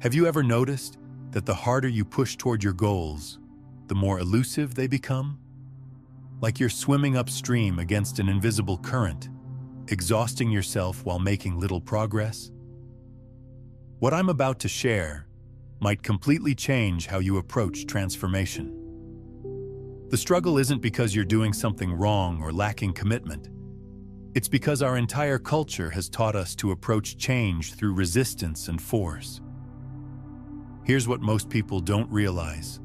Have you ever noticed that the harder you push toward your goals, the more elusive they become? Like you're swimming upstream against an invisible current, exhausting yourself while making little progress? What I'm about to share might completely change how you approach transformation. The struggle isn't because you're doing something wrong or lacking commitment. It's because our entire culture has taught us to approach change through resistance and force. Here's what most people don't realize.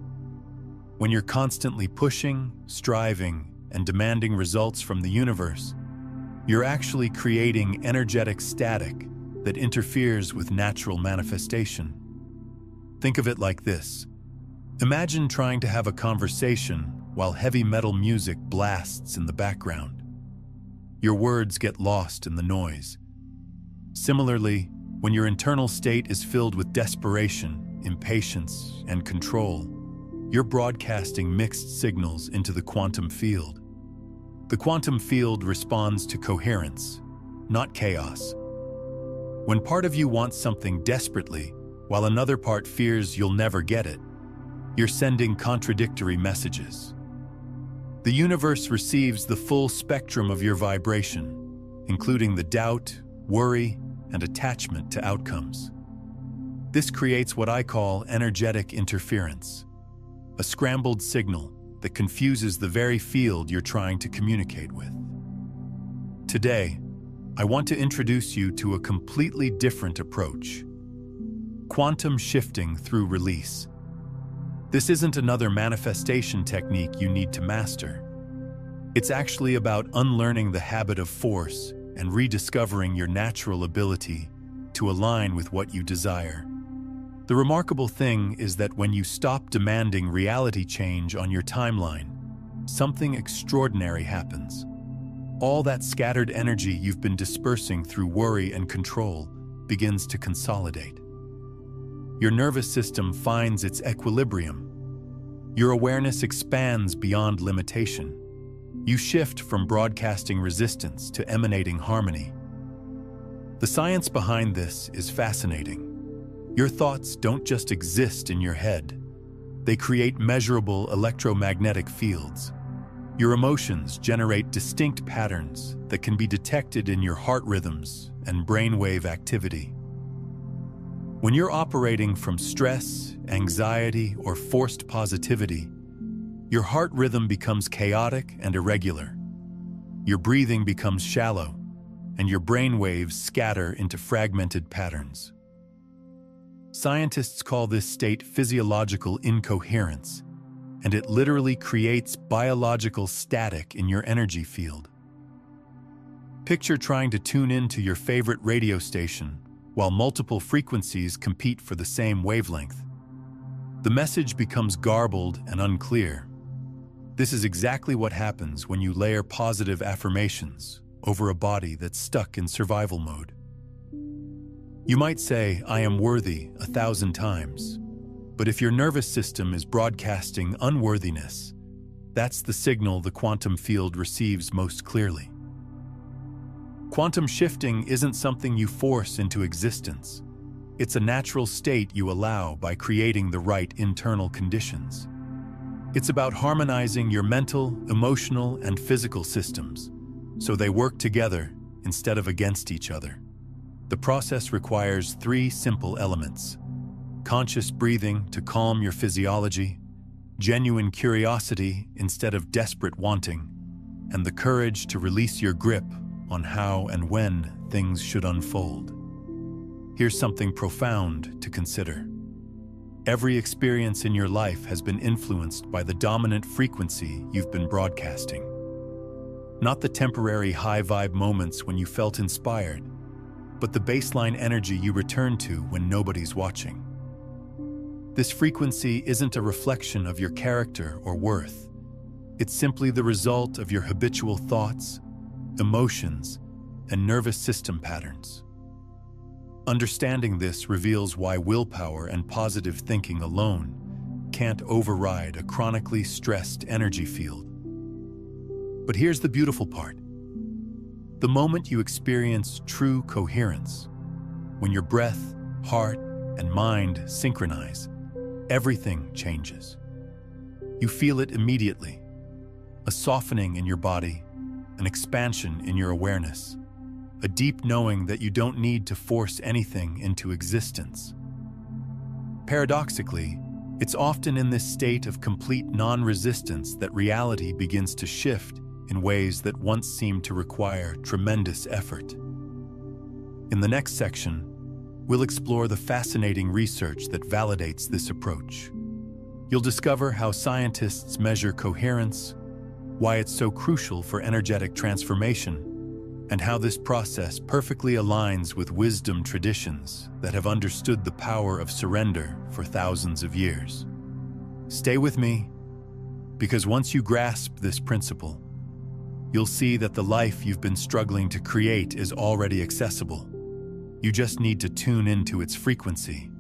When you're constantly pushing, striving, and demanding results from the universe, you're actually creating energetic static that interferes with natural manifestation. Think of it like this. Imagine trying to have a conversation while heavy metal music blasts in the background. Your words get lost in the noise. Similarly, when your internal state is filled with desperation, impatience, and control, you're broadcasting mixed signals into the quantum field. The quantum field responds to coherence, not chaos. When part of you wants something desperately, while another part fears you'll never get it, you're sending contradictory messages. The universe receives the full spectrum of your vibration, including the doubt, worry, and attachment to outcomes. This creates what I call energetic interference, a scrambled signal that confuses the very field you're trying to communicate with. Today, I want to introduce you to a completely different approach: quantum shifting through release. This isn't another manifestation technique you need to master. It's actually about unlearning the habit of force and rediscovering your natural ability to align with what you desire. The remarkable thing is that when you stop demanding reality change on your timeline, something extraordinary happens. All that scattered energy you've been dispersing through worry and control begins to consolidate. Your nervous system finds its equilibrium. Your awareness expands beyond limitation. You shift from broadcasting resistance to emanating harmony. The science behind this is fascinating. Your thoughts don't just exist in your head. They create measurable electromagnetic fields. Your emotions generate distinct patterns that can be detected in your heart rhythms and brainwave activity. When you're operating from stress, anxiety, or forced positivity, your heart rhythm becomes chaotic and irregular. Your breathing becomes shallow, and your brainwaves scatter into fragmented patterns. Scientists call this state physiological incoherence, and it literally creates biological static in your energy field. Picture trying to tune into your favorite radio station while multiple frequencies compete for the same wavelength. The message becomes garbled and unclear. This is exactly what happens when you layer positive affirmations over a body that's stuck in survival mode. You might say, "I am worthy," 1,000 times, but if your nervous system is broadcasting unworthiness, that's the signal the quantum field receives most clearly. Quantum shifting isn't something you force into existence. It's a natural state you allow by creating the right internal conditions. It's about harmonizing your mental, emotional, and physical systems so they work together instead of against each other. The process requires 3 simple elements: conscious breathing to calm your physiology, genuine curiosity instead of desperate wanting, and the courage to release your grip on how and when things should unfold. Here's something profound to consider. Every experience in your life has been influenced by the dominant frequency you've been broadcasting. Not the temporary high-vibe moments when you felt inspired, but the baseline energy you return to when nobody's watching. This frequency isn't a reflection of your character or worth. It's simply the result of your habitual thoughts, emotions, and nervous system patterns. Understanding this reveals why willpower and positive thinking alone can't override a chronically stressed energy field. But here's the beautiful part. The moment you experience true coherence, when your breath, heart, and mind synchronize, everything changes. You feel it immediately, a softening in your body, an expansion in your awareness, a deep knowing that you don't need to force anything into existence. Paradoxically, it's often in this state of complete non-resistance that reality begins to shift in ways that once seemed to require tremendous effort. In the next section, we'll explore the fascinating research that validates this approach. You'll discover how scientists measure coherence, why it's so crucial for energetic transformation, and how this process perfectly aligns with wisdom traditions that have understood the power of surrender for thousands of years. Stay with me, because once you grasp this principle, you'll see that the life you've been struggling to create is already accessible. You just need to tune into its frequency.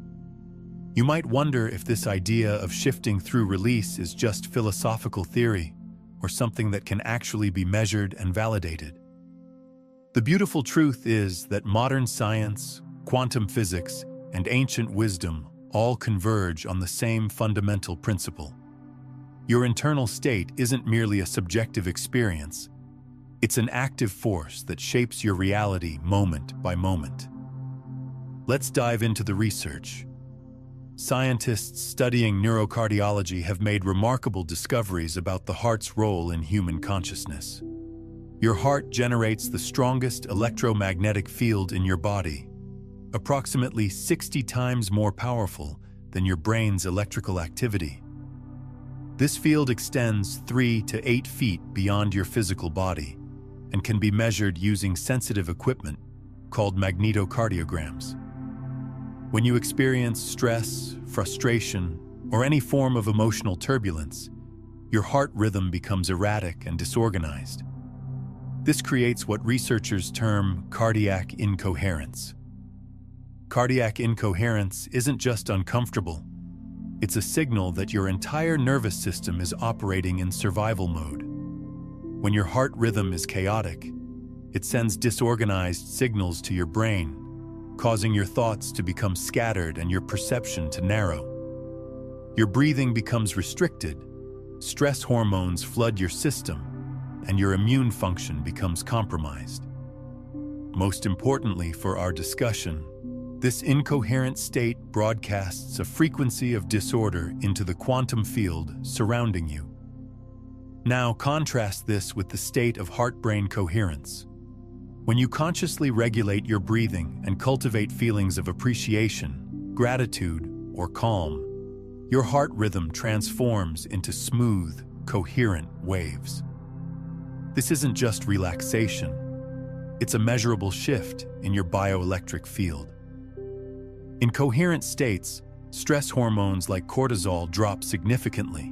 You might wonder if this idea of shifting through release is just philosophical theory or something that can actually be measured and validated. The beautiful truth is that modern science, quantum physics, and ancient wisdom all converge on the same fundamental principle. Your internal state isn't merely a subjective experience. It's an active force that shapes your reality moment by moment. Let's dive into the research. Scientists studying neurocardiology have made remarkable discoveries about the heart's role in human consciousness. Your heart generates the strongest electromagnetic field in your body, approximately 60 times more powerful than your brain's electrical activity. This field extends 3 to 8 feet beyond your physical body and can be measured using sensitive equipment called magnetocardiograms. When you experience stress, frustration, or any form of emotional turbulence, your heart rhythm becomes erratic and disorganized. This creates what researchers term cardiac incoherence. Cardiac incoherence isn't just uncomfortable. It's a signal that your entire nervous system is operating in survival mode. When your heart rhythm is chaotic, it sends disorganized signals to your brain, causing your thoughts to become scattered and your perception to narrow. Your breathing becomes restricted, stress hormones flood your system, and your immune function becomes compromised. Most importantly for our discussion, this incoherent state broadcasts a frequency of disorder into the quantum field surrounding you. Now contrast this with the state of heart-brain coherence. When you consciously regulate your breathing and cultivate feelings of appreciation, gratitude, or calm, your heart rhythm transforms into smooth, coherent waves. This isn't just relaxation. It's a measurable shift in your bioelectric field. In coherent states, stress hormones like cortisol drop significantly,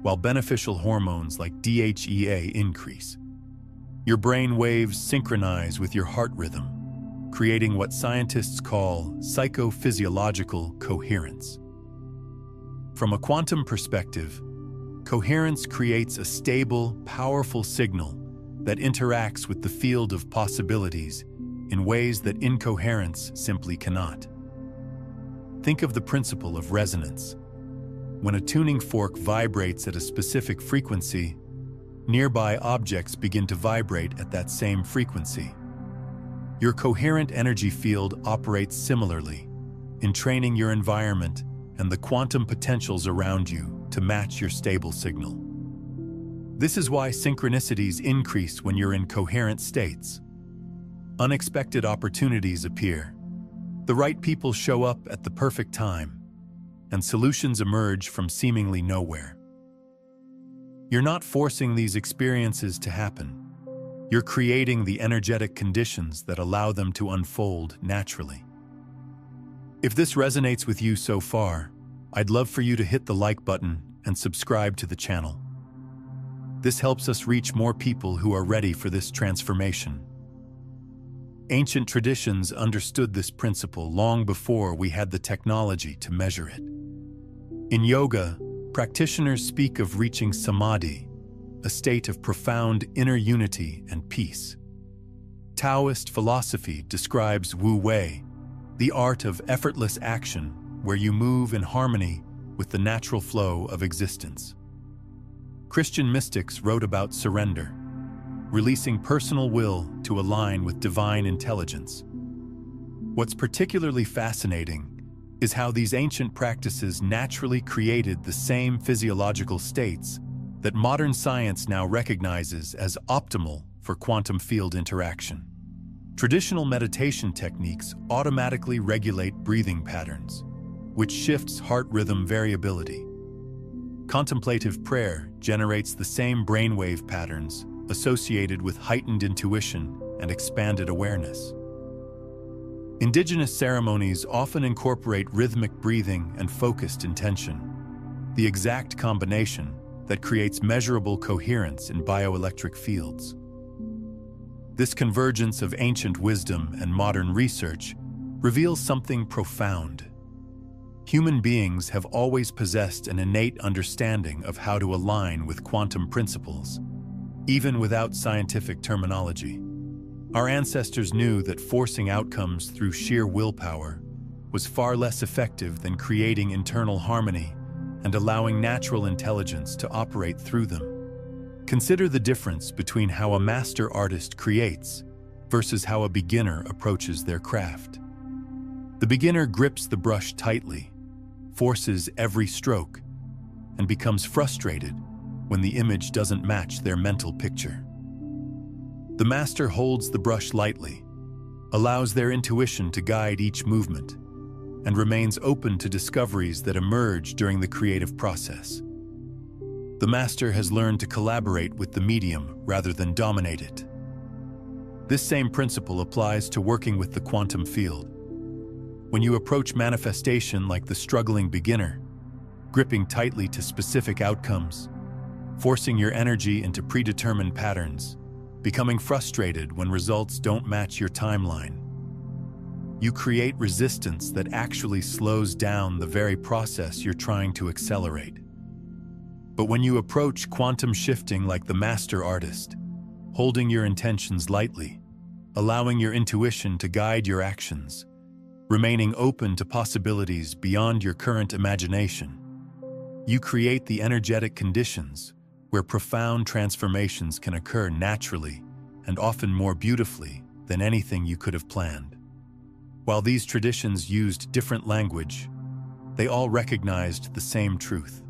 while beneficial hormones like DHEA increase. Your brain waves synchronize with your heart rhythm, creating what scientists call psychophysiological coherence. From a quantum perspective, coherence creates a stable, powerful signal that interacts with the field of possibilities in ways that incoherence simply cannot. Think of the principle of resonance. When a tuning fork vibrates at a specific frequency, nearby objects begin to vibrate at that same frequency. Your coherent energy field operates similarly, entraining your environment and the quantum potentials around you to match your stable signal. This is why synchronicities increase when you're in coherent states. Unexpected opportunities appear. The right people show up at the perfect time, and solutions emerge from seemingly nowhere. You're not forcing these experiences to happen. You're creating the energetic conditions that allow them to unfold naturally. If this resonates with you so far, I'd love for you to hit the like button and subscribe to the channel. This helps us reach more people who are ready for this transformation. Ancient traditions understood this principle long before we had the technology to measure it. In yoga, practitioners speak of reaching samadhi, a state of profound inner unity and peace. Taoist philosophy describes Wu Wei, the art of effortless action, where you move in harmony with the natural flow of existence. Christian mystics wrote about surrender, releasing personal will to align with divine intelligence. What's particularly fascinating is how these ancient practices naturally created the same physiological states that modern science now recognizes as optimal for quantum field interaction. Traditional meditation techniques automatically regulate breathing patterns, which shifts heart rhythm variability. Contemplative prayer generates the same brainwave patterns associated with heightened intuition and expanded awareness. Indigenous ceremonies often incorporate rhythmic breathing and focused intention, the exact combination that creates measurable coherence in bioelectric fields. This convergence of ancient wisdom and modern research reveals something profound. Human beings have always possessed an innate understanding of how to align with quantum principles, even without scientific terminology. Our ancestors knew that forcing outcomes through sheer willpower was far less effective than creating internal harmony and allowing natural intelligence to operate through them. Consider the difference between how a master artist creates versus how a beginner approaches their craft. The beginner grips the brush tightly, forces every stroke, and becomes frustrated when the image doesn't match their mental picture. The master holds the brush lightly, allows their intuition to guide each movement, and remains open to discoveries that emerge during the creative process. The master has learned to collaborate with the medium rather than dominate it. This same principle applies to working with the quantum field. When you approach manifestation like the struggling beginner, gripping tightly to specific outcomes, forcing your energy into predetermined patterns, becoming frustrated when results don't match your timeline, you create resistance that actually slows down the very process you're trying to accelerate. But when you approach quantum shifting like the master artist, holding your intentions lightly, allowing your intuition to guide your actions, remaining open to possibilities beyond your current imagination, you create the energetic conditions where profound transformations can occur naturally and often more beautifully than anything you could have planned. While these traditions used different language, they all recognized the same truth.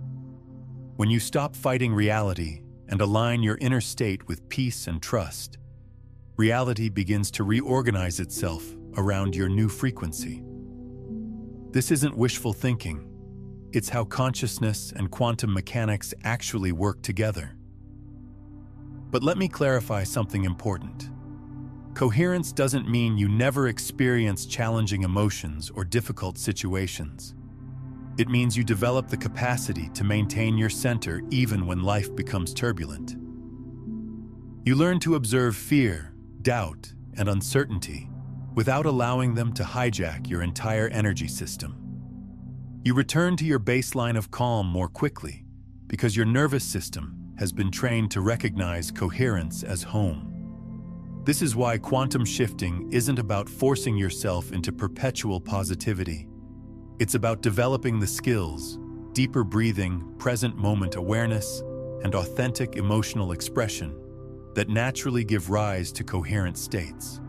When you stop fighting reality and align your inner state with peace and trust, reality begins to reorganize itself around your new frequency. This isn't wishful thinking. It's how consciousness and quantum mechanics actually work together. But let me clarify something important. Coherence doesn't mean you never experience challenging emotions or difficult situations. It means you develop the capacity to maintain your center even when life becomes turbulent. You learn to observe fear, doubt, and uncertainty without allowing them to hijack your entire energy system. You return to your baseline of calm more quickly because your nervous system has been trained to recognize coherence as home. This is why quantum shifting isn't about forcing yourself into perpetual positivity. It's about developing the skills, deeper breathing, present moment awareness, and authentic emotional expression that naturally give rise to coherent states.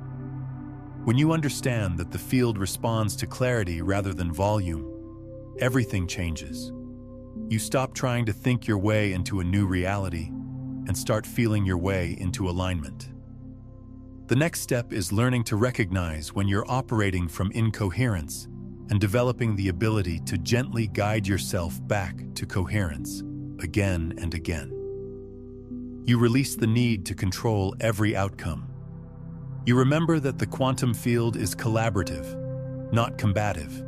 When you understand that the field responds to clarity rather than volume, everything changes. You stop trying to think your way into a new reality and start feeling your way into alignment. The next step is learning to recognize when you're operating from incoherence and developing the ability to gently guide yourself back to coherence again and again. You release the need to control every outcome. You remember that the quantum field is collaborative, not combative.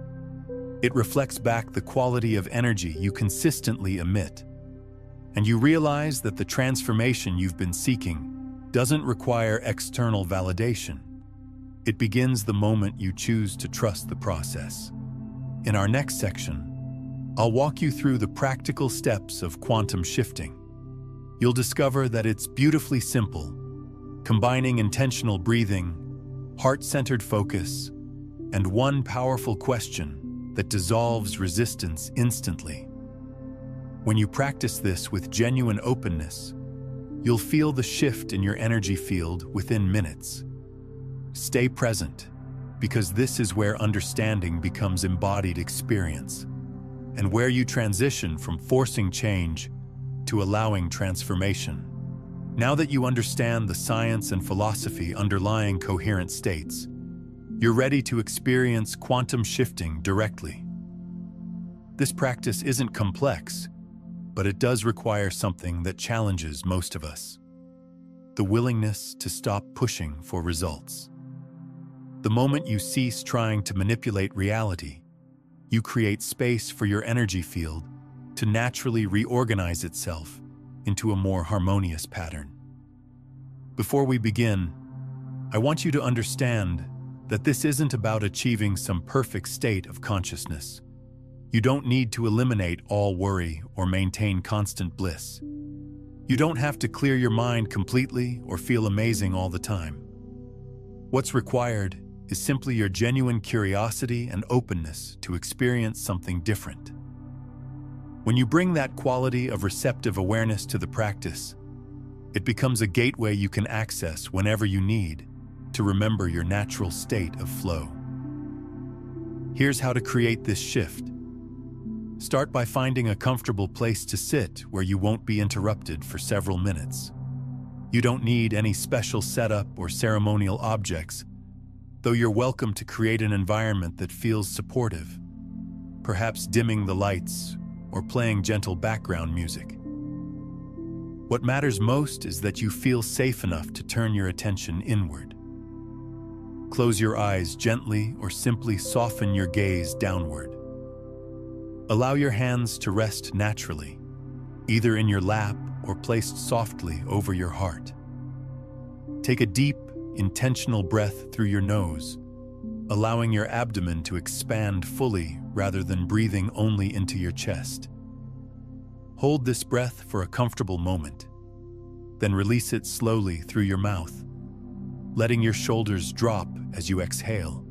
It reflects back the quality of energy you consistently emit. And you realize that the transformation you've been seeking doesn't require external validation. It begins the moment you choose to trust the process. In our next section, I'll walk you through the practical steps of quantum shifting. You'll discover that it's beautifully simple, combining intentional breathing, heart-centered focus, and one powerful question that dissolves resistance instantly. When you practice this with genuine openness, you'll feel the shift in your energy field within minutes. Stay present, because this is where understanding becomes embodied experience, and where you transition from forcing change to allowing transformation. Now that you understand the science and philosophy underlying coherent states, you're ready to experience quantum shifting directly. This practice isn't complex, but it does require something that challenges most of us: the willingness to stop pushing for results. The moment you cease trying to manipulate reality, you create space for your energy field to naturally reorganize itself into a more harmonious pattern. Before we begin, I want you to understand that this isn't about achieving some perfect state of consciousness. You don't need to eliminate all worry or maintain constant bliss. You don't have to clear your mind completely or feel amazing all the time. What's required is simply your genuine curiosity and openness to experience something different. When you bring that quality of receptive awareness to the practice, it becomes a gateway you can access whenever you need to remember your natural state of flow. Here's how to create this shift. Start by finding a comfortable place to sit where you won't be interrupted for several minutes. You don't need any special setup or ceremonial objects, though you're welcome to create an environment that feels supportive, perhaps dimming the lights or playing gentle background music. What matters most is that you feel safe enough to turn your attention inward. Close your eyes gently or simply soften your gaze downward. Allow your hands to rest naturally, either in your lap or placed softly over your heart. Take a deep, intentional breath through your nose, allowing your abdomen to expand fully rather than breathing only into your chest. Hold this breath for a comfortable moment, then release it slowly through your mouth, letting your shoulders drop as you exhale.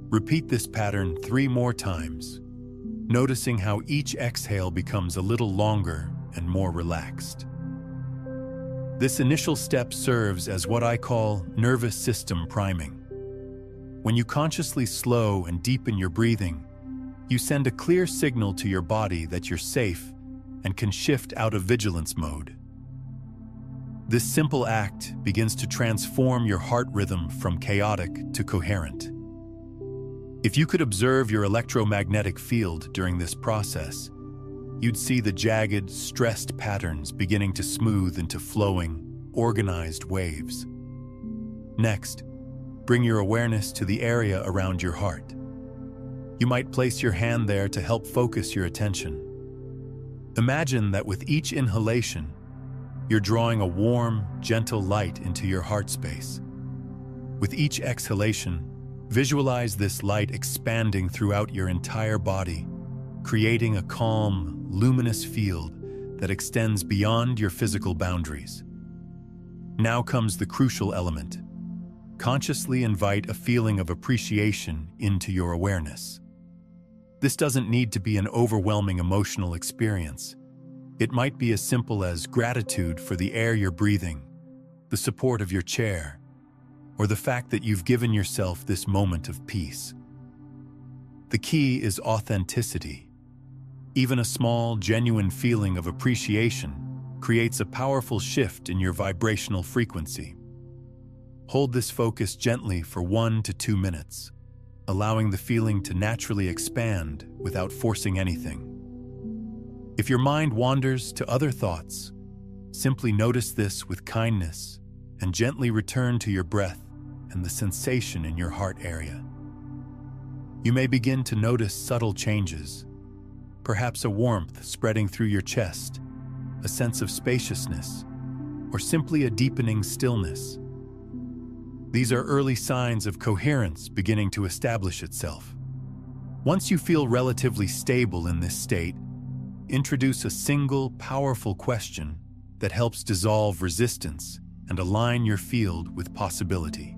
Repeat this pattern 3 more times, noticing how each exhale becomes a little longer and more relaxed. This initial step serves as what I call nervous system priming. When you consciously slow and deepen your breathing, you send a clear signal to your body that you're safe and can shift out of vigilance mode. This simple act begins to transform your heart rhythm from chaotic to coherent. If you could observe your electromagnetic field during this process, you'd see the jagged, stressed patterns beginning to smooth into flowing, organized waves. Next, bring your awareness to the area around your heart. You might place your hand there to help focus your attention. Imagine that with each inhalation, you're drawing a warm, gentle light into your heart space. With each exhalation, visualize this light expanding throughout your entire body, creating a calm, luminous field that extends beyond your physical boundaries. Now comes the crucial element. Consciously invite a feeling of appreciation into your awareness. This doesn't need to be an overwhelming emotional experience. It might be as simple as gratitude for the air you're breathing, the support of your chair, or the fact that you've given yourself this moment of peace. The key is authenticity. Even a small, genuine feeling of appreciation creates a powerful shift in your vibrational frequency. Hold this focus gently for 1 to 2 minutes, allowing the feeling to naturally expand without forcing anything. If your mind wanders to other thoughts, simply notice this with kindness and gently return to your breath and the sensation in your heart area. You may begin to notice subtle changes, perhaps a warmth spreading through your chest, a sense of spaciousness, or simply a deepening stillness. These are early signs of coherence beginning to establish itself. Once you feel relatively stable in this state, introduce a single, powerful question that helps dissolve resistance and align your field with possibility.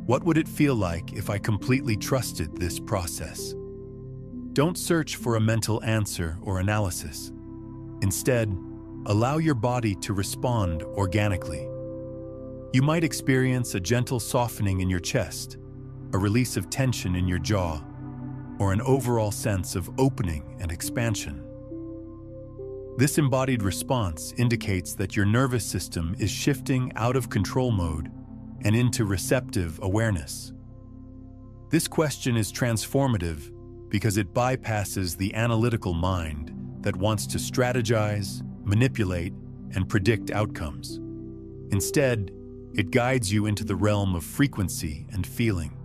What would it feel like if I completely trusted this process? Don't search for a mental answer or analysis. Instead, allow your body to respond organically. You might experience a gentle softening in your chest, a release of tension in your jaw, or an overall sense of opening and expansion. This embodied response indicates that your nervous system is shifting out of control mode and into receptive awareness. This question is transformative because it bypasses the analytical mind that wants to strategize, manipulate, and predict outcomes. Instead, it guides you into the realm of frequency and feeling,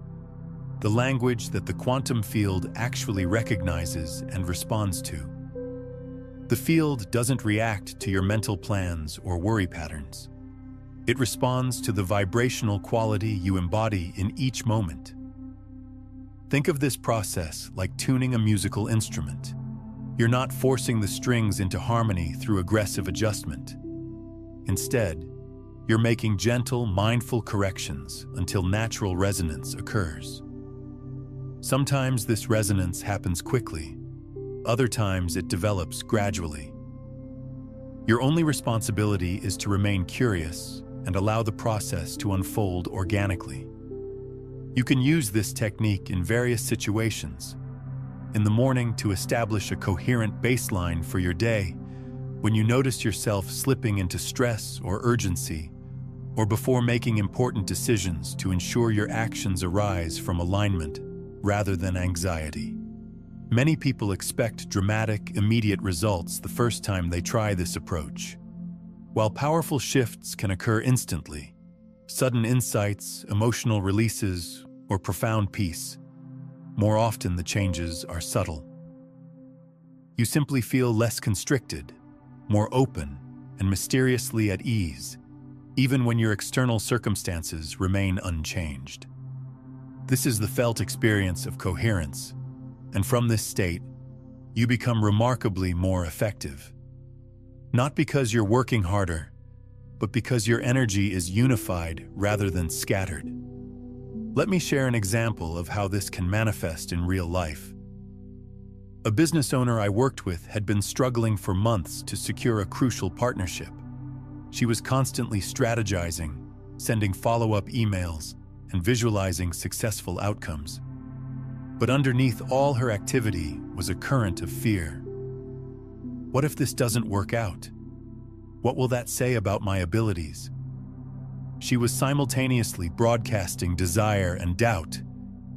the language that the quantum field actually recognizes and responds to. The field doesn't react to your mental plans or worry patterns. It responds to the vibrational quality you embody in each moment. Think of this process like tuning a musical instrument. You're not forcing the strings into harmony through aggressive adjustment. Instead, you're making gentle, mindful corrections until natural resonance occurs. Sometimes this resonance happens quickly. Other times it develops gradually. Your only responsibility is to remain curious and allow the process to unfold organically. You can use this technique in various situations. In the morning to establish a coherent baseline for your day, when you notice yourself slipping into stress or urgency, or before making important decisions to ensure your actions arise from alignment rather than anxiety. Many people expect dramatic, immediate results the first time they try this approach. While powerful shifts can occur instantly, sudden insights, emotional releases, or profound peace, more often the changes are subtle. You simply feel less constricted, more open, and mysteriously at ease, even when your external circumstances remain unchanged. This is the felt experience of coherence, and from this state, you become remarkably more effective. Not because you're working harder, but because your energy is unified rather than scattered. Let me share an example of how this can manifest in real life. A business owner I worked with had been struggling for months to secure a crucial partnership. She was constantly strategizing, sending follow-up emails, and visualizing successful outcomes. But underneath all her activity was a current of fear. What if this doesn't work out? What will that say about my abilities? She was simultaneously broadcasting desire and doubt,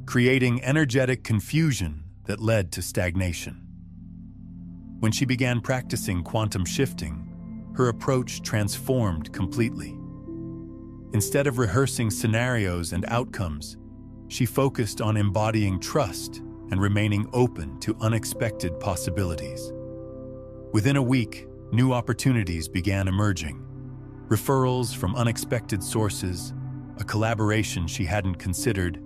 creating energetic confusion that led to stagnation. When she began practicing quantum shifting, her approach transformed completely. Instead of rehearsing scenarios and outcomes, she focused on embodying trust and remaining open to unexpected possibilities. Within a week, new opportunities began emerging. Referrals from unexpected sources, a collaboration she hadn't considered,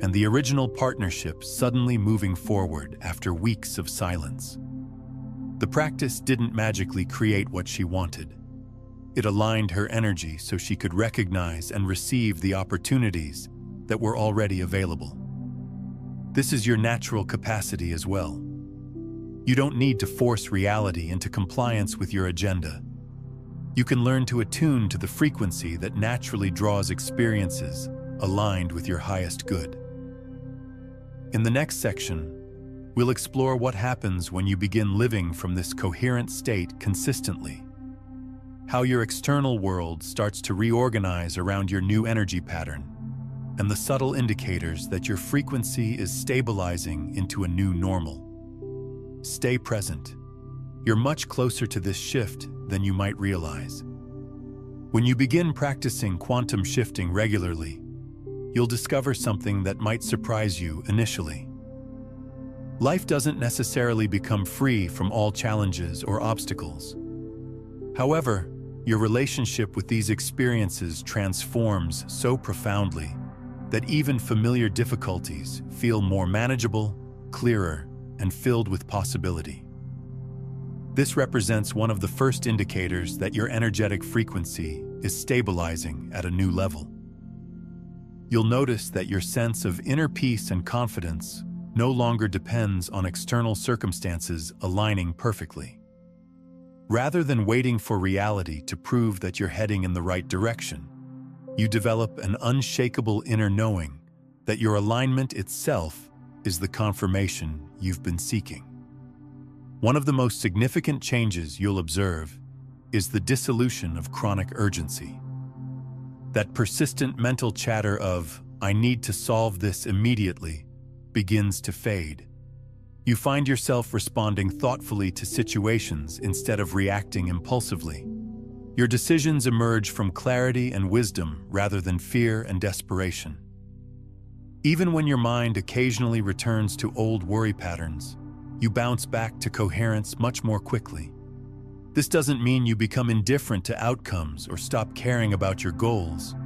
and the original partnership suddenly moving forward after weeks of silence. The practice didn't magically create what she wanted. It aligned her energy so she could recognize and receive the opportunities that were already available. This is your natural capacity as well. You don't need to force reality into compliance with your agenda. You can learn to attune to the frequency that naturally draws experiences aligned with your highest good. In the next section, we'll explore what happens when you begin living from this coherent state consistently. How your external world starts to reorganize around your new energy pattern, and the subtle indicators that your frequency is stabilizing into a new normal. Stay present. You're much closer to this shift than you might realize. When you begin practicing quantum shifting regularly, you'll discover something that might surprise you initially. Life doesn't necessarily become free from all challenges or obstacles. However, your relationship with these experiences transforms so profoundly that even familiar difficulties feel more manageable, clearer, and filled with possibility. This represents one of the first indicators that your energetic frequency is stabilizing at a new level. you'll notice that your sense of inner peace and confidence no longer depends on external circumstances aligning perfectly. Rather than waiting for reality to prove that you're heading in the right direction, you develop an unshakable inner knowing that your alignment itself is the confirmation you've been seeking. One of the most significant changes you'll observe is the dissolution of chronic urgency. That persistent mental chatter of, "I need to solve this immediately," begins to fade. You find yourself responding thoughtfully to situations instead of reacting impulsively. Your decisions emerge from clarity and wisdom rather than fear and desperation. Even when your mind occasionally returns to old worry patterns, you bounce back to coherence much more quickly. This doesn't mean you become indifferent to outcomes or stop caring about your goals.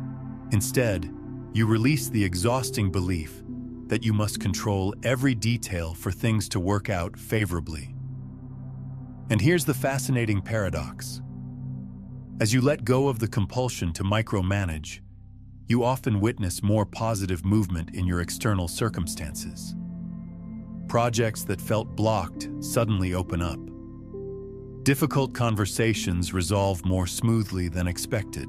Instead, you release the exhausting belief that you must control every detail for things to work out favorably. And here's the fascinating paradox. As you let go of the compulsion to micromanage, you often witness more positive movement in your external circumstances. Projects that felt blocked suddenly open up. Difficult conversations resolve more smoothly than expected.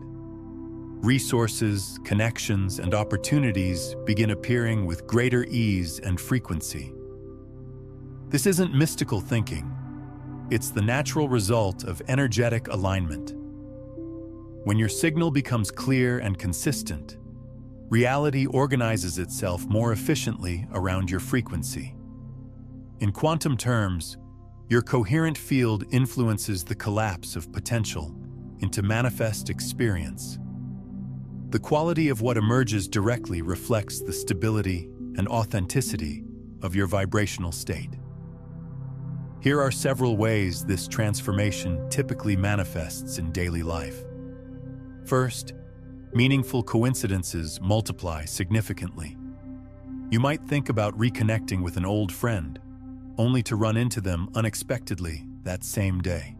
Resources, connections, and opportunities begin appearing with greater ease and frequency. This isn't mystical thinking. It's the natural result of energetic alignment. When your signal becomes clear and consistent, reality organizes itself more efficiently around your frequency. In quantum terms, your coherent field influences the collapse of potential into manifest experience. The quality of what emerges directly reflects the stability and authenticity of your vibrational state. Here are several ways this transformation typically manifests in daily life. First, meaningful coincidences multiply significantly. You might think about reconnecting with an old friend, only to run into them unexpectedly that same day.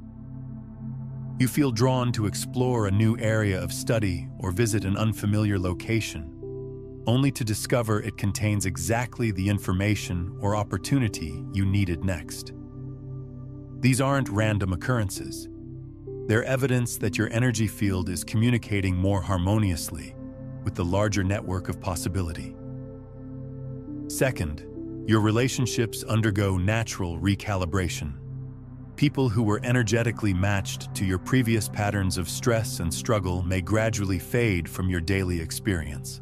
You feel drawn to explore a new area of study or visit an unfamiliar location, only to discover it contains exactly the information or opportunity you needed next. These aren't random occurrences. They're evidence that your energy field is communicating more harmoniously with the larger network of possibility. Second, your relationships undergo natural recalibration. People who were energetically matched to your previous patterns of stress and struggle may gradually fade from your daily experience.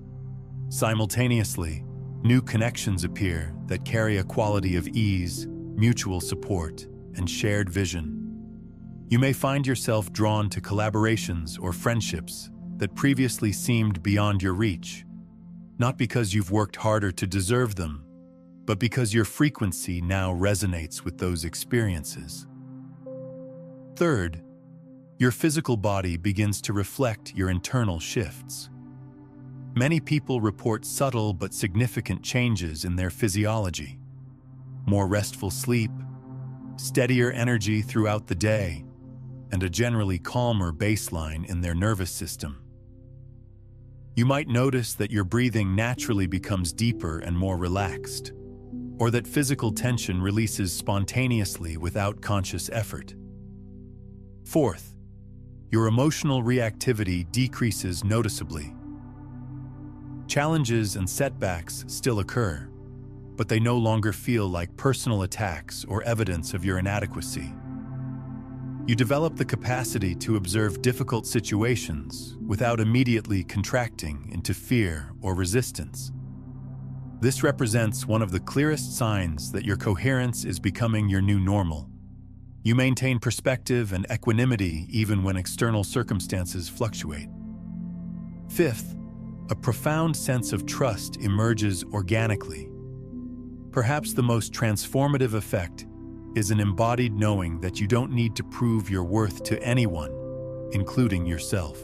Simultaneously, new connections appear that carry a quality of ease, mutual support, and shared vision. You may find yourself drawn to collaborations or friendships that previously seemed beyond your reach, not because you've worked harder to deserve them, but because your frequency now resonates with those experiences. Third, your physical body begins to reflect your internal shifts. Many people report subtle but significant changes in their physiology. More restful sleep, steadier energy throughout the day, and a generally calmer baseline in their nervous system. You might notice that your breathing naturally becomes deeper and more relaxed, or that physical tension releases spontaneously without conscious effort. Fourth, your emotional reactivity decreases noticeably. Challenges and setbacks still occur, but they no longer feel like personal attacks or evidence of your inadequacy. You develop the capacity to observe difficult situations without immediately contracting into fear or resistance. This represents one of the clearest signs that your coherence is becoming your new normal. You maintain perspective and equanimity even when external circumstances fluctuate. Fifth, a profound sense of trust emerges organically. Perhaps the most transformative effect is an embodied knowing that you don't need to prove your worth to anyone, including yourself.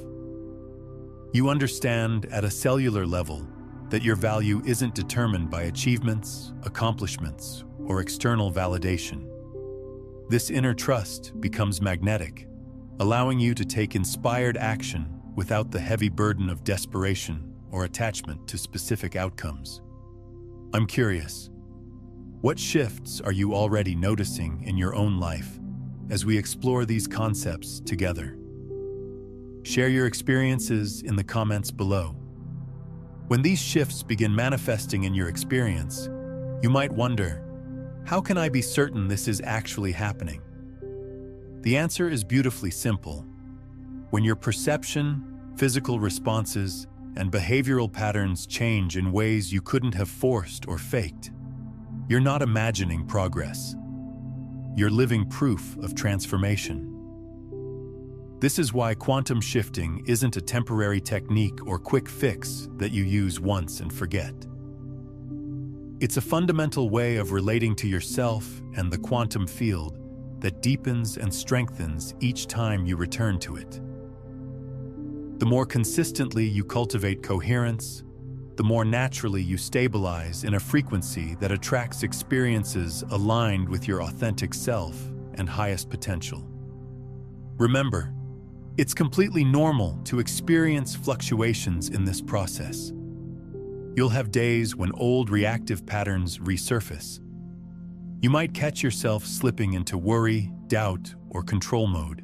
You understand at a cellular level that your value isn't determined by achievements, accomplishments, or external validation. This inner trust becomes magnetic, allowing you to take inspired action without the heavy burden of desperation or attachment to specific outcomes. I'm curious, what shifts are you already noticing in your own life as we explore these concepts together? Share your experiences in the comments below. When these shifts begin manifesting in your experience, you might wonder, how can I be certain this is actually happening? The answer is beautifully simple. When your perception, physical responses, and behavioral patterns change in ways you couldn't have forced or faked, you're not imagining progress. You're living proof of transformation. This is why quantum shifting isn't a temporary technique or quick fix that you use once and forget. It's a fundamental way of relating to yourself and the quantum field that deepens and strengthens each time you return to it. The more consistently you cultivate coherence, the more naturally you stabilize in a frequency that attracts experiences aligned with your authentic self and highest potential. Remember, it's completely normal to experience fluctuations in this process. You'll have days when old reactive patterns resurface. You might catch yourself slipping into worry, doubt, or control mode.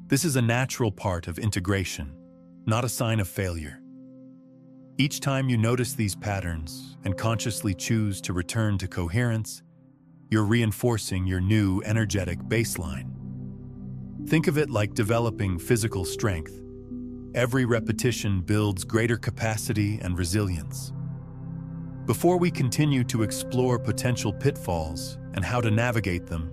This is a natural part of integration, not a sign of failure. Each time you notice these patterns and consciously choose to return to coherence, you're reinforcing your new energetic baseline. Think of it like developing physical strength. Every repetition builds greater capacity and resilience. Before we continue to explore potential pitfalls and how to navigate them,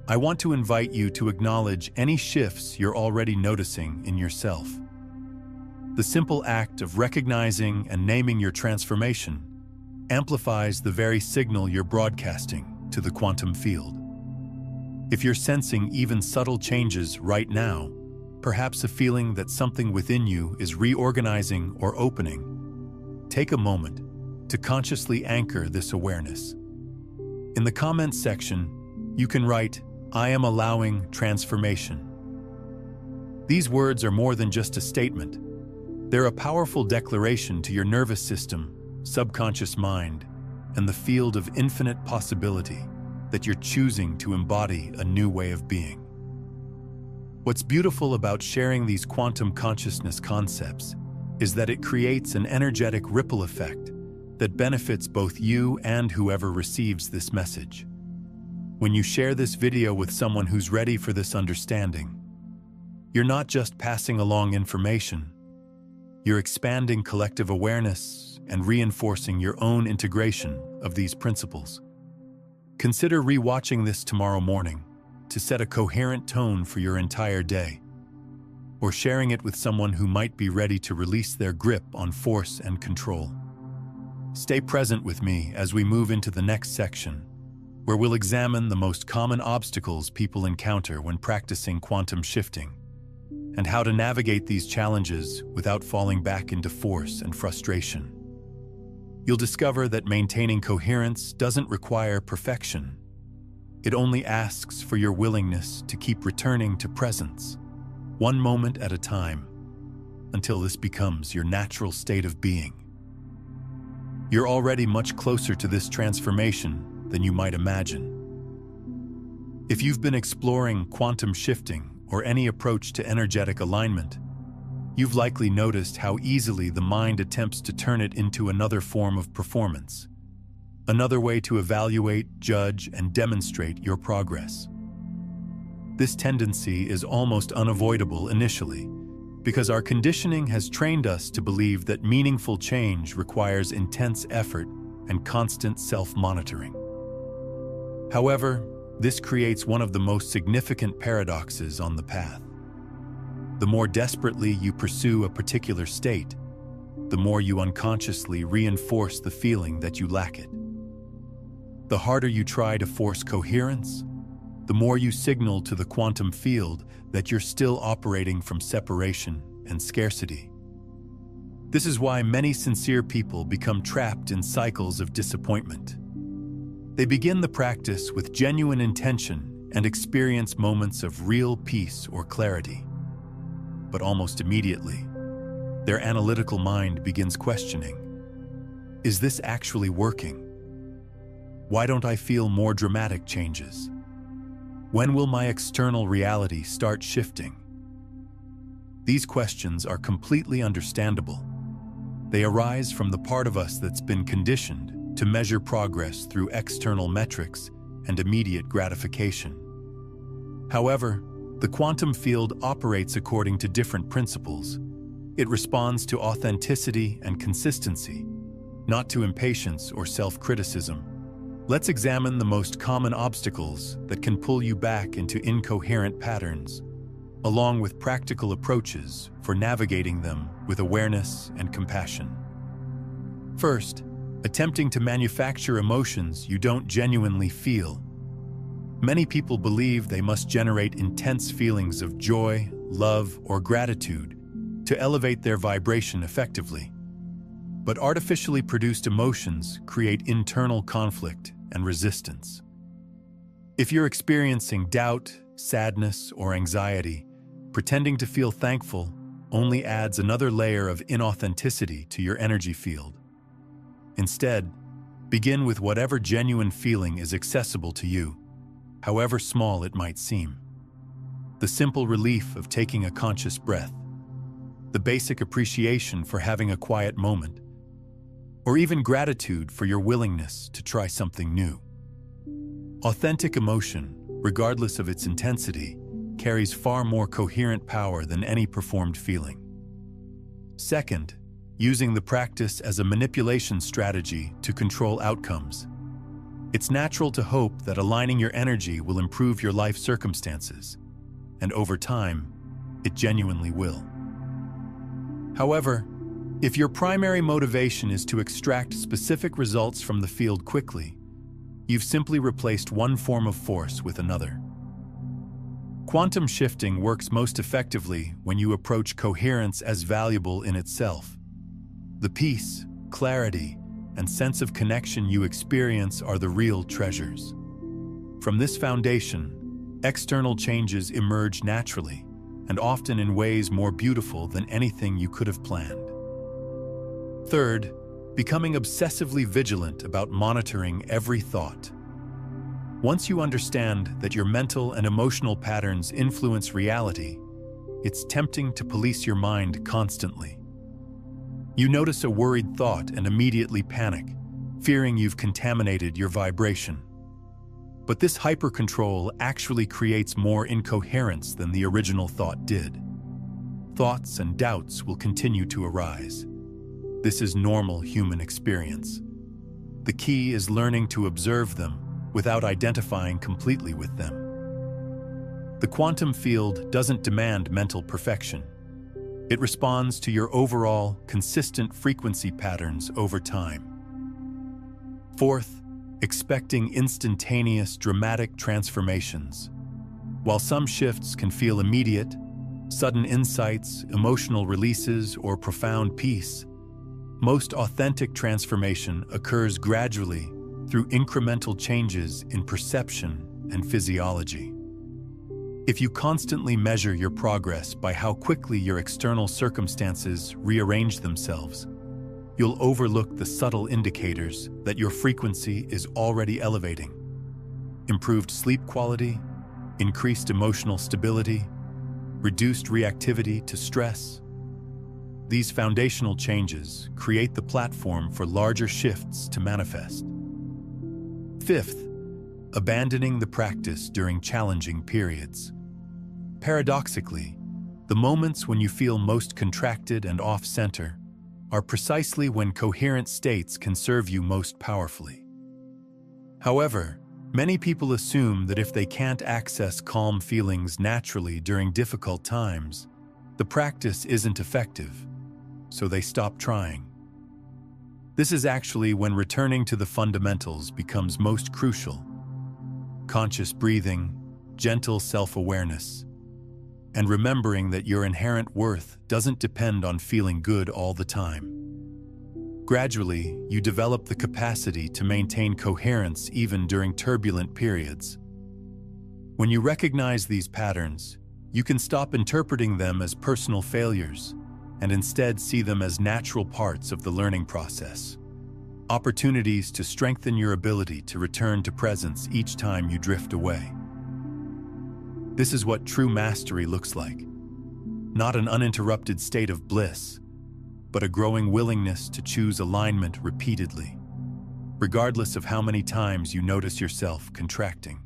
I want to invite you to acknowledge any shifts you're already noticing in yourself. The simple act of recognizing and naming your transformation amplifies the very signal you're broadcasting to the quantum field. If you're sensing even subtle changes right now, perhaps a feeling that something within you is reorganizing or opening, take a moment to consciously anchor this awareness. In the comments section, you can write, "I am allowing transformation." These words are more than just a statement. They're a powerful declaration to your nervous system, subconscious mind, and the field of infinite possibility that you're choosing to embody a new way of being. What's beautiful about sharing these quantum consciousness concepts is that it creates an energetic ripple effect that benefits both you and whoever receives this message. When you share this video with someone who's ready for this understanding, you're not just passing along information, you're expanding collective awareness and reinforcing your own integration of these principles. Consider rewatching this tomorrow morning to set a coherent tone for your entire day, or sharing it with someone who might be ready to release their grip on force and control. Stay present with me as we move into the next section, where we'll examine the most common obstacles people encounter when practicing quantum shifting, and how to navigate these challenges without falling back into force and frustration. You'll discover that maintaining coherence doesn't require perfection. It only asks for your willingness to keep returning to presence, one moment at a time, until this becomes your natural state of being. You're already much closer to this transformation than you might imagine. If you've been exploring quantum shifting or any approach to energetic alignment, you've likely noticed how easily the mind attempts to turn it into another form of performance, another way to evaluate, judge, and demonstrate your progress. This tendency is almost unavoidable initially, because our conditioning has trained us to believe that meaningful change requires intense effort and constant self-monitoring. However, this creates one of the most significant paradoxes on the path. The more desperately you pursue a particular state, the more you unconsciously reinforce the feeling that you lack it. The harder you try to force coherence, the more you signal to the quantum field that you're still operating from separation and scarcity. This is why many sincere people become trapped in cycles of disappointment. They begin the practice with genuine intention and experience moments of real peace or clarity. But almost immediately, their analytical mind begins questioning, is this actually working? Why don't I feel more dramatic changes? When will my external reality start shifting? These questions are completely understandable. They arise from the part of us that's been conditioned to measure progress through external metrics and immediate gratification. However, the quantum field operates according to different principles. It responds to authenticity and consistency, not to impatience or self-criticism. Let's examine the most common obstacles that can pull you back into incoherent patterns, along with practical approaches for navigating them with awareness and compassion. First, attempting to manufacture emotions you don't genuinely feel. Many people believe they must generate intense feelings of joy, love, or gratitude to elevate their vibration effectively. But artificially produced emotions create internal conflict and resistance. If you're experiencing doubt, sadness, or anxiety, pretending to feel thankful only adds another layer of inauthenticity to your energy field. Instead, begin with whatever genuine feeling is accessible to you, however small it might seem. The simple relief of taking a conscious breath, the basic appreciation for having a quiet moment, or even gratitude for your willingness to try something new. Authentic emotion, regardless of its intensity, carries far more coherent power than any performed feeling. Second, using the practice as a manipulation strategy to control outcomes. It's natural to hope that aligning your energy will improve your life circumstances, and over time, it genuinely will. However, if your primary motivation is to extract specific results from the field quickly, you've simply replaced one form of force with another. Quantum shifting works most effectively when you approach coherence as valuable in itself. The peace, clarity, and sense of connection you experience are the real treasures. From this foundation, external changes emerge naturally, and often in ways more beautiful than anything you could have planned. Third, becoming obsessively vigilant about monitoring every thought. Once you understand that your mental and emotional patterns influence reality, it's tempting to police your mind constantly. You notice a worried thought and immediately panic, fearing you've contaminated your vibration. But this hyper-control actually creates more incoherence than the original thought did. Thoughts and doubts will continue to arise. This is normal human experience. The key is learning to observe them without identifying completely with them. The quantum field doesn't demand mental perfection. It responds to your overall, consistent frequency patterns over time. Fourth, expecting instantaneous, dramatic transformations. While some shifts can feel immediate, sudden insights, emotional releases, or profound peace, most authentic transformation occurs gradually through incremental changes in perception and physiology. If you constantly measure your progress by how quickly your external circumstances rearrange themselves, you'll overlook the subtle indicators that your frequency is already elevating. Improved sleep quality, increased emotional stability, reduced reactivity to stress. These foundational changes create the platform for larger shifts to manifest. Fifth, abandoning the practice during challenging periods. Paradoxically, the moments when you feel most contracted and off-center are precisely when coherent states can serve you most powerfully. However, many people assume that if they can't access calm feelings naturally during difficult times, the practice isn't effective, so they stop trying. This is actually when returning to the fundamentals becomes most crucial. Conscious breathing, gentle self-awareness, and remembering that your inherent worth doesn't depend on feeling good all the time. Gradually, you develop the capacity to maintain coherence even during turbulent periods. When you recognize these patterns, you can stop interpreting them as personal failures and instead see them as natural parts of the learning process. Opportunities to strengthen your ability to return to presence each time you drift away. This is what true mastery looks like. Not an uninterrupted state of bliss, but a growing willingness to choose alignment repeatedly, regardless of how many times you notice yourself contracting.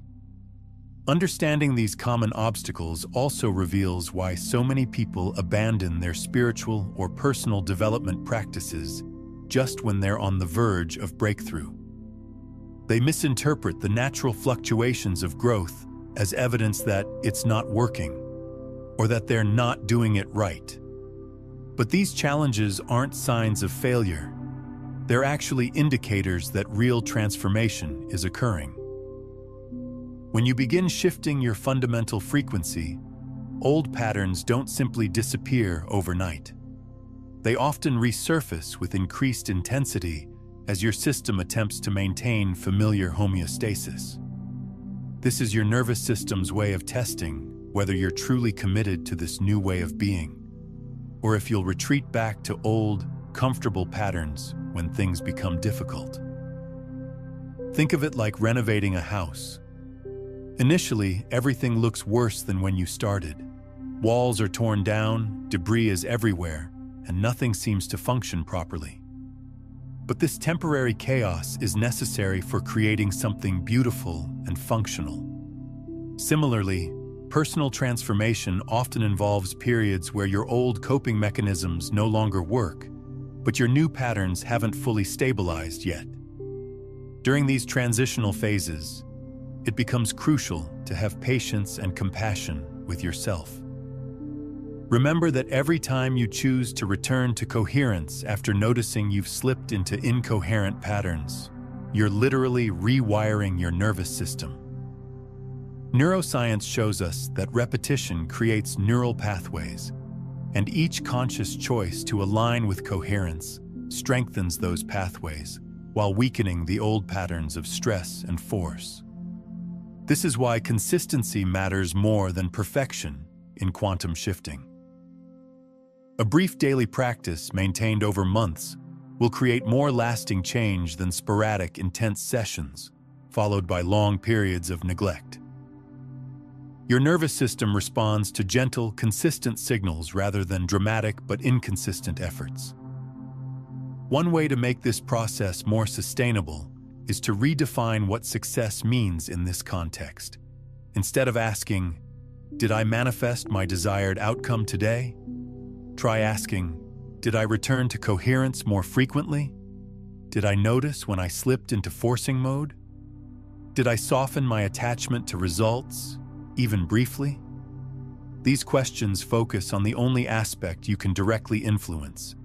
Understanding these common obstacles also reveals why so many people abandon their spiritual or personal development practices just when they're on the verge of breakthrough. They misinterpret the natural fluctuations of growth as evidence that it's not working, or that they're not doing it right. But these challenges aren't signs of failure. They're actually indicators that real transformation is occurring. When you begin shifting your fundamental frequency, old patterns don't simply disappear overnight. They often resurface with increased intensity as your system attempts to maintain familiar homeostasis. This is your nervous system's way of testing whether you're truly committed to this new way of being, or if you'll retreat back to old, comfortable patterns when things become difficult. Think of it like renovating a house. Initially, everything looks worse than when you started. Walls are torn down, debris is everywhere, and nothing seems to function properly. But this temporary chaos is necessary for creating something beautiful and functional. Similarly, personal transformation often involves periods where your old coping mechanisms no longer work, but your new patterns haven't fully stabilized yet. During these transitional phases, it becomes crucial to have patience and compassion with yourself. Remember that every time you choose to return to coherence after noticing you've slipped into incoherent patterns, you're literally rewiring your nervous system. Neuroscience shows us that repetition creates neural pathways, and each conscious choice to align with coherence strengthens those pathways while weakening the old patterns of stress and force. This is why consistency matters more than perfection in quantum shifting. A brief daily practice maintained over months will create more lasting change than sporadic, intense sessions, followed by long periods of neglect. Your nervous system responds to gentle, consistent signals rather than dramatic but inconsistent efforts. One way to make this process more sustainable is to redefine what success means in this context. Instead of asking, "Did I manifest my desired outcome today?" Try asking, "Did I return to coherence more frequently? Did I notice when I slipped into forcing mode? Did I soften my attachment to results, even briefly?" These questions focus on the only aspect you can directly influence: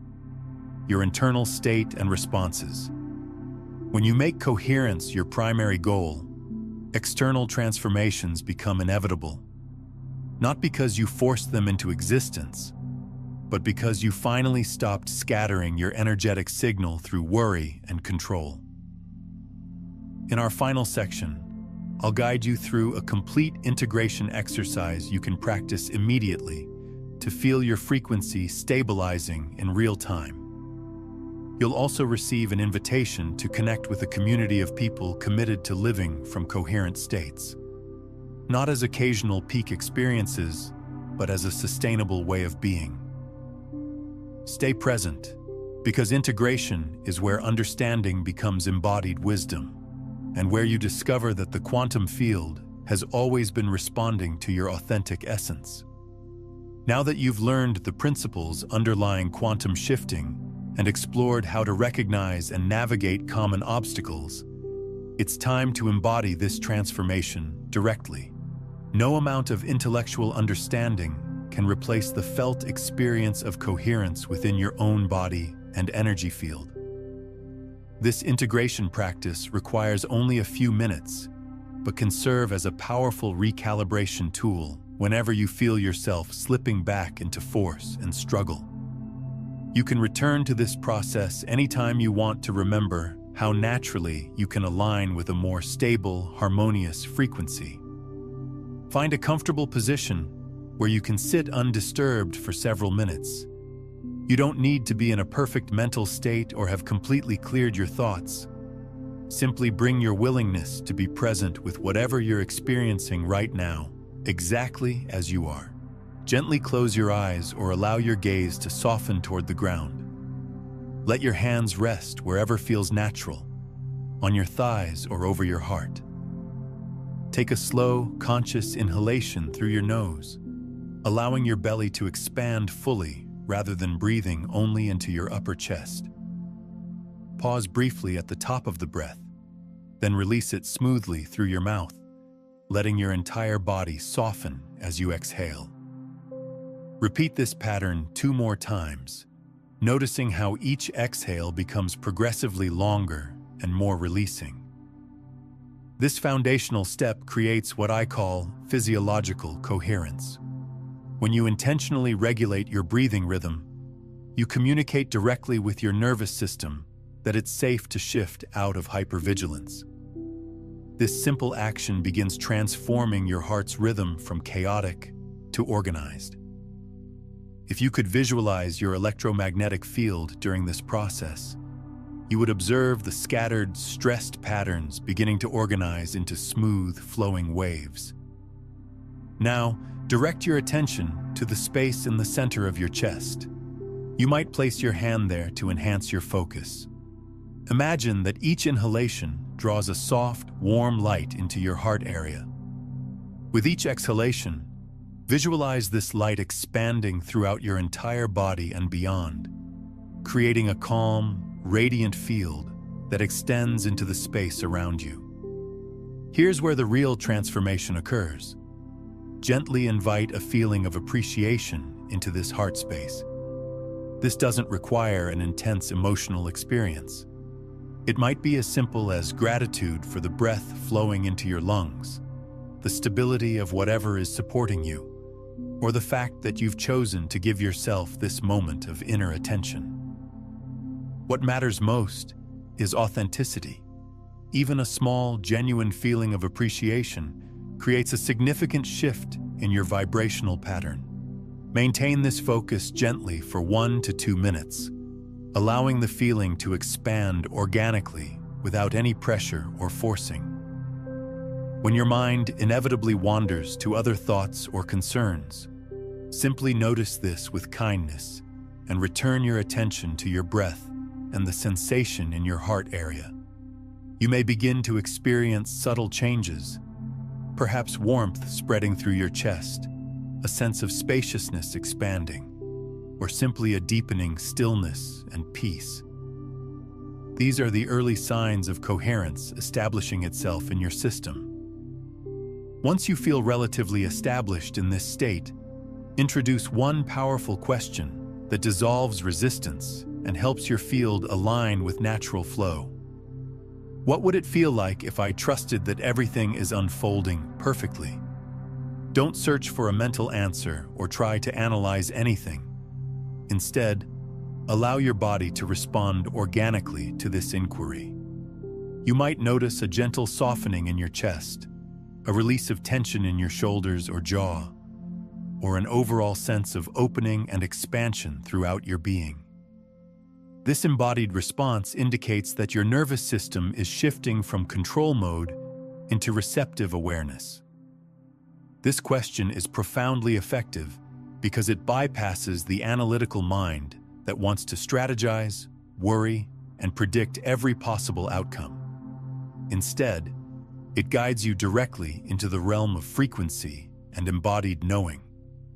your internal state and responses. When you make coherence your primary goal, external transformations become inevitable, not because you forced them into existence, but because you finally stopped scattering your energetic signal through worry and control. In our final section, I'll guide you through a complete integration exercise you can practice immediately to feel your frequency stabilizing in real time. You'll also receive an invitation to connect with a community of people committed to living from coherent states, not as occasional peak experiences, but as a sustainable way of being. Stay present, because integration is where understanding becomes embodied wisdom, and where you discover that the quantum field has always been responding to your authentic essence. Now that you've learned the principles underlying quantum shifting and explored how to recognize and navigate common obstacles, it's time to embody this transformation directly. No amount of intellectual understanding can replace the felt experience of coherence within your own body and energy field. This integration practice requires only a few minutes, but can serve as a powerful recalibration tool whenever you feel yourself slipping back into force and struggle. You can return to this process anytime you want to remember how naturally you can align with a more stable, harmonious frequency. Find a comfortable position where you can sit undisturbed for several minutes. You don't need to be in a perfect mental state or have completely cleared your thoughts. Simply bring your willingness to be present with whatever you're experiencing right now, exactly as you are. Gently close your eyes or allow your gaze to soften toward the ground. Let your hands rest wherever feels natural, on your thighs or over your heart. Take a slow, conscious inhalation through your nose, allowing your belly to expand fully rather than breathing only into your upper chest. Pause briefly at the top of the breath, then release it smoothly through your mouth, letting your entire body soften as you exhale. Repeat this pattern 2 more times, noticing how each exhale becomes progressively longer and more releasing. This foundational step creates what I call physiological coherence. When you intentionally regulate your breathing rhythm, you communicate directly with your nervous system that it's safe to shift out of hypervigilance. This simple action begins transforming your heart's rhythm from chaotic to organized. If you could visualize your electromagnetic field during this process, you would observe the scattered, stressed patterns beginning to organize into smooth, flowing waves. Now, direct your attention to the space in the center of your chest. You might place your hand there to enhance your focus. Imagine that each inhalation draws a soft, warm light into your heart area. With each exhalation, visualize this light expanding throughout your entire body and beyond, creating a calm, radiant field that extends into the space around you. Here's where the real transformation occurs. Gently invite a feeling of appreciation into this heart space. This doesn't require an intense emotional experience. It might be as simple as gratitude for the breath flowing into your lungs, the stability of whatever is supporting you, or the fact that you've chosen to give yourself this moment of inner attention. What matters most is authenticity. Even a small, genuine feeling of appreciation creates a significant shift in your vibrational pattern. Maintain this focus gently for 1 to 2 minutes, allowing the feeling to expand organically without any pressure or forcing. When your mind inevitably wanders to other thoughts or concerns, simply notice this with kindness and return your attention to your breath and the sensation in your heart area. You may begin to experience subtle changes, perhaps warmth spreading through your chest, a sense of spaciousness expanding, or simply a deepening stillness and peace. These are the early signs of coherence establishing itself in your system. Once you feel relatively established in this state, introduce one powerful question that dissolves resistance and helps your field align with natural flow. What would it feel like if I trusted that everything is unfolding perfectly? Don't search for a mental answer or try to analyze anything. Instead, allow your body to respond organically to this inquiry. You might notice a gentle softening in your chest, a release of tension in your shoulders or jaw, or an overall sense of opening and expansion throughout your being. This embodied response indicates that your nervous system is shifting from control mode into receptive awareness. This question is profoundly effective because it bypasses the analytical mind that wants to strategize, worry, and predict every possible outcome. Instead, it guides you directly into the realm of frequency and embodied knowing,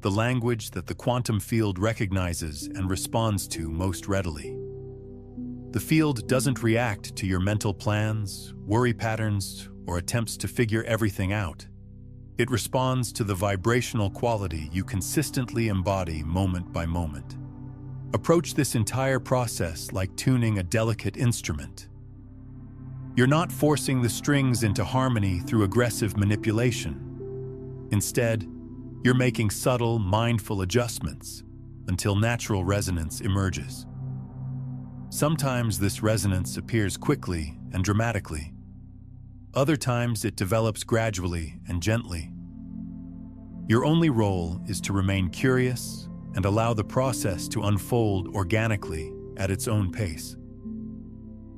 the language that the quantum field recognizes and responds to most readily. The field doesn't react to your mental plans, worry patterns, or attempts to figure everything out. It responds to the vibrational quality you consistently embody moment by moment. Approach this entire process like tuning a delicate instrument. You're not forcing the strings into harmony through aggressive manipulation. Instead, you're making subtle, mindful adjustments until natural resonance emerges. Sometimes this resonance appears quickly and dramatically. Other times it develops gradually and gently. Your only role is to remain curious, and allow the process to unfold organically at its own pace.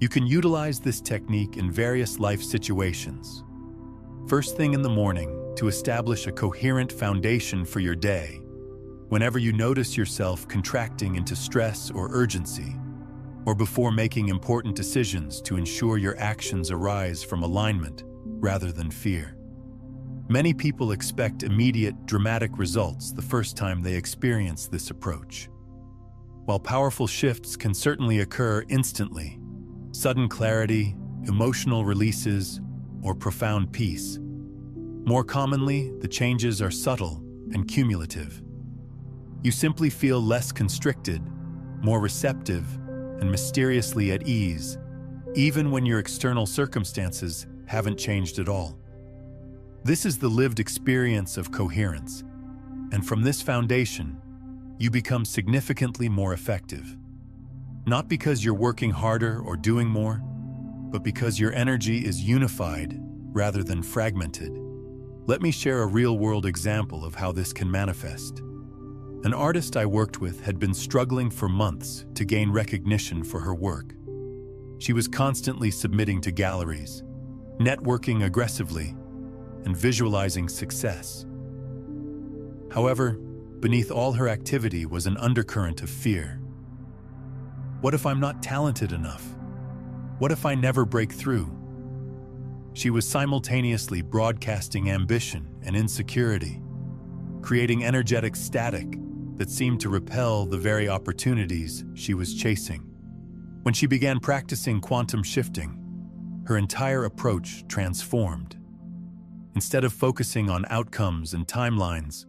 You can utilize this technique in various life situations. First thing in the morning, to establish a coherent foundation for your day. Whenever you notice yourself contracting into stress or urgency, or before making important decisions to ensure your actions arise from alignment rather than fear. Many people expect immediate, dramatic results the first time they experience this approach. While powerful shifts can certainly occur instantly, sudden clarity, emotional releases, or profound peace, more commonly, the changes are subtle and cumulative. You simply feel less constricted, more receptive, and mysteriously at ease, even when your external circumstances haven't changed at all. This is the lived experience of coherence, and from this foundation, you become significantly more effective. Not because you're working harder or doing more, but because your energy is unified rather than fragmented. Let me share a real-world example of how this can manifest. An artist I worked with had been struggling for months to gain recognition for her work. She was constantly submitting to galleries, networking aggressively, and visualizing success. However, beneath all her activity was an undercurrent of fear. What if I'm not talented enough? What if I never break through? She was simultaneously broadcasting ambition and insecurity, creating energetic static that seemed to repel the very opportunities she was chasing. When she began practicing quantum shifting, her entire approach transformed. Instead of focusing on outcomes and timelines,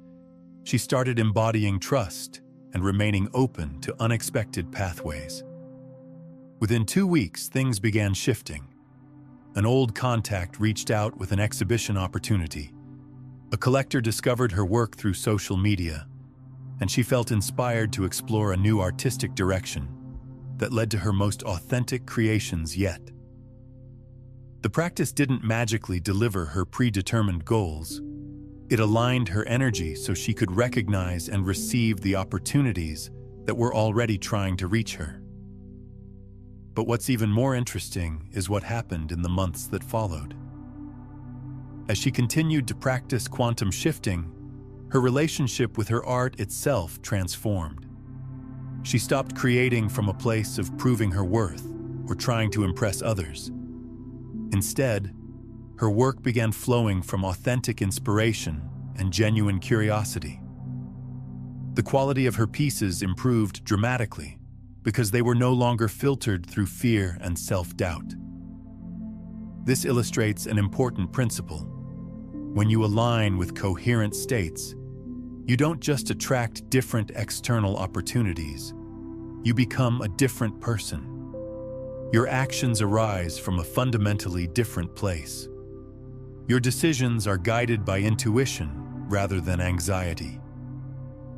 she started embodying trust and remaining open to unexpected pathways. Within 2 weeks, things began shifting. An old contact reached out with an exhibition opportunity. A collector discovered her work through social media, and she felt inspired to explore a new artistic direction that led to her most authentic creations yet. The practice didn't magically deliver her predetermined goals. It aligned her energy so she could recognize and receive the opportunities that were already trying to reach her. But what's even more interesting is what happened in the months that followed. As she continued to practice quantum shifting, her relationship with her art itself transformed. She stopped creating from a place of proving her worth or trying to impress others. Instead, her work began flowing from authentic inspiration and genuine curiosity. The quality of her pieces improved dramatically because they were no longer filtered through fear and self-doubt. This illustrates an important principle. When you align with coherent states, you don't just attract different external opportunities, you become a different person. Your actions arise from a fundamentally different place. Your decisions are guided by intuition rather than anxiety.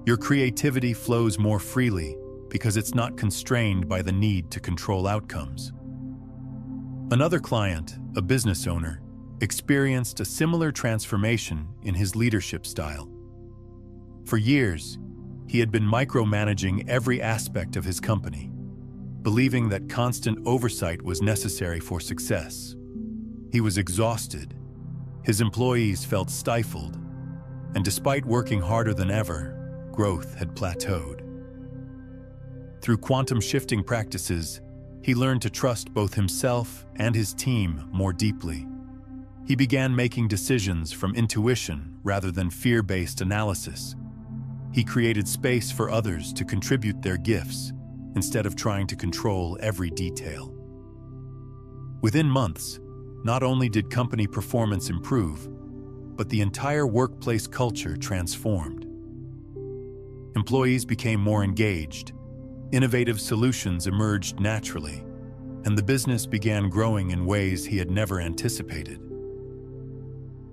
Your creativity flows more freely because it's not constrained by the need to control outcomes. Another client, a business owner, experienced a similar transformation in his leadership style. For years, he had been micromanaging every aspect of his company, believing that constant oversight was necessary for success. He was exhausted, his employees felt stifled, and despite working harder than ever, growth had plateaued. Through quantum shifting practices, he learned to trust both himself and his team more deeply. He began making decisions from intuition rather than fear-based analysis. He created space for others to contribute their gifts instead of trying to control every detail. Within months, not only did company performance improve, but the entire workplace culture transformed. Employees became more engaged, innovative solutions emerged naturally, and the business began growing in ways he had never anticipated.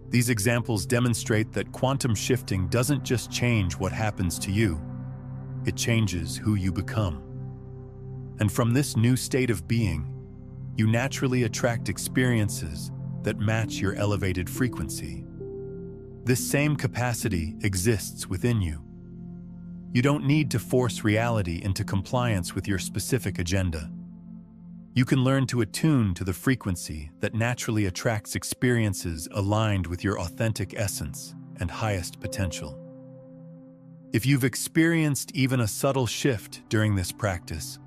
These examples demonstrate that quantum shifting doesn't just change what happens to you, it changes who you become. And from this new state of being, you naturally attract experiences that match your elevated frequency. This same capacity exists within you. You don't need to force reality into compliance with your specific agenda. You can learn to attune to the frequency that naturally attracts experiences aligned with your authentic essence and highest potential. If you've experienced even a subtle shift during this practice,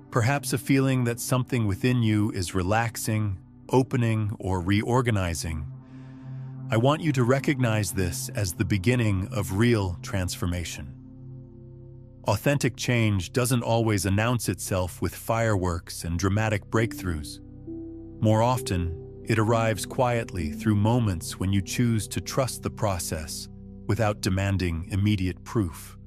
perhaps a feeling that something within you is relaxing, opening, or reorganizing, I want you to recognize this as the beginning of real transformation. Authentic change doesn't always announce itself with fireworks and dramatic breakthroughs. More often, it arrives quietly through moments when you choose to trust the process without demanding immediate proof.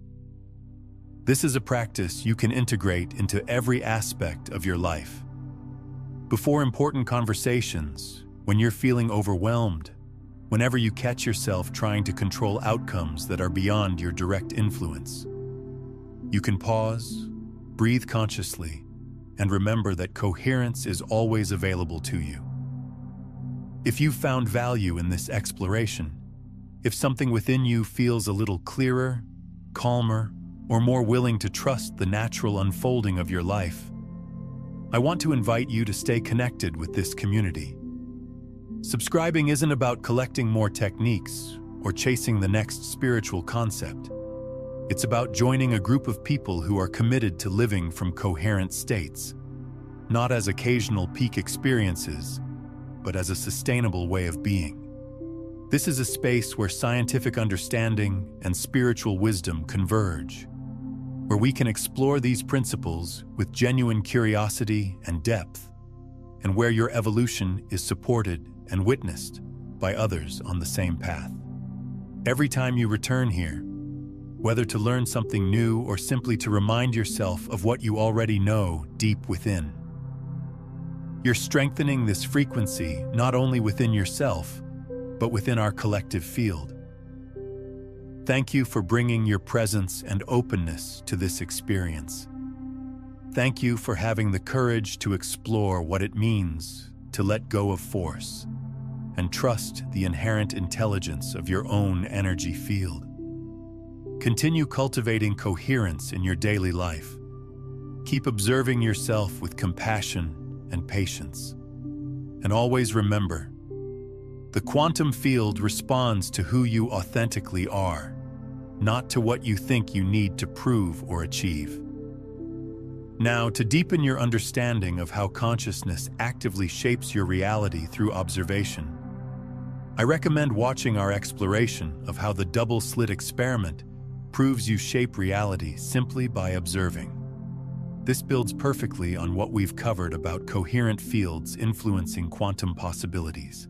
This is a practice you can integrate into every aspect of your life. Before important conversations, when you're feeling overwhelmed, whenever you catch yourself trying to control outcomes that are beyond your direct influence, you can pause, breathe consciously, and remember that coherence is always available to you. If you've found value in this exploration, if something within you feels a little clearer, calmer, or more willing to trust the natural unfolding of your life, I want to invite you to stay connected with this community. Subscribing isn't about collecting more techniques or chasing the next spiritual concept. It's about joining a group of people who are committed to living from coherent states, not as occasional peak experiences, but as a sustainable way of being. This is a space where scientific understanding and spiritual wisdom converge, where we can explore these principles with genuine curiosity and depth, and where your evolution is supported and witnessed by others on the same path. Every time you return here, whether to learn something new or simply to remind yourself of what you already know deep within, you're strengthening this frequency not only within yourself, but within our collective field. Thank you for bringing your presence and openness to this experience. Thank you for having the courage to explore what it means to let go of force and trust the inherent intelligence of your own energy field. Continue cultivating coherence in your daily life. Keep observing yourself with compassion and patience. And always remember, the quantum field responds to who you authentically are, not to what you think you need to prove or achieve. Now, to deepen your understanding of how consciousness actively shapes your reality through observation, I recommend watching our exploration of how the double-slit experiment proves you shape reality simply by observing. This builds perfectly on what we've covered about coherent fields influencing quantum possibilities.